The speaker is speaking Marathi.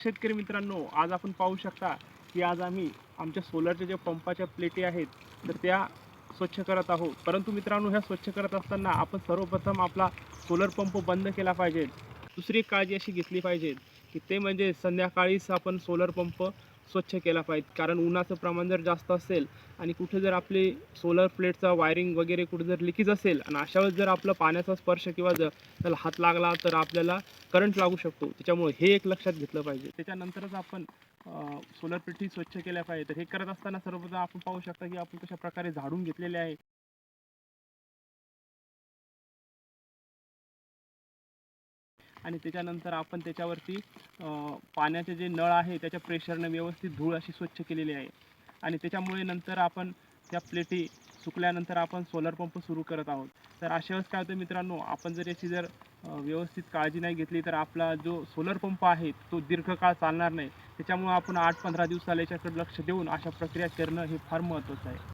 शेतकरी मित्रांनो, आज आपण पाहू शकता की आज आम्ही आमच्या सोलरच्या ज्या पंपाच्या प्लेटी आहेत तर त्या स्वच्छ करत आहोत. परंतु मित्रांनो, ह्या स्वच्छ करत असताना आपण सर्वप्रथम आपला सोलर पंप बंद केला पाहिजे. दुसरी एक काळजी अशी घेतली पाहिजे की ते म्हणजे संध्याकाळीच आपण सोलर पंप स्वच्छ केला पाहिजे. कारण उन्हाचं प्रमाण जर जास्त असेल आणि कुठे जर आपली सोलर प्लेटचा वायरिंग वगैरे कुठे जर लिकेज असेल आणि अशा वेळेस जर आपला पाण्याचा स्पर्श किंवा जर त्याला हात लागला तर आपल्याला करंट लागू शकतो. त्याच्यामुळे हे एक लक्षात घेतलं पाहिजे. त्याच्यानंतरच आपण सोलर पेटी स्वच्छ केल्या पाहिजे. तर हे करत असताना सर्वप्रथम आपण पाहू शकता की आपण कशा प्रकारे झाडून घेतलेले आहे. आणि त्याच्यानंतर आपण त्याच्यावरती पाण्याचे जे नळ आहे त्याच्या प्रेशरने व्यवस्थित धूळ अशी स्वच्छ केलेली आहे. आणि त्याच्यामुळे नंतर आपण त्या प्लेटी सुकल्यानंतर आपण सोलर पंप सुरू करत आहोत. तर अशा वेळेस काय होतं मित्रांनो, आपण जर याची व्यवस्थित काळजी नाही घेतली तर आपला जो सोलर पंप आहे तो दीर्घकाळ चालणार नाही. त्याच्यामुळे आपण 8-15 दिवसाला याच्याकडे लक्ष देऊन अशा प्रक्रिया करणं हे फार महत्त्वाचं आहे.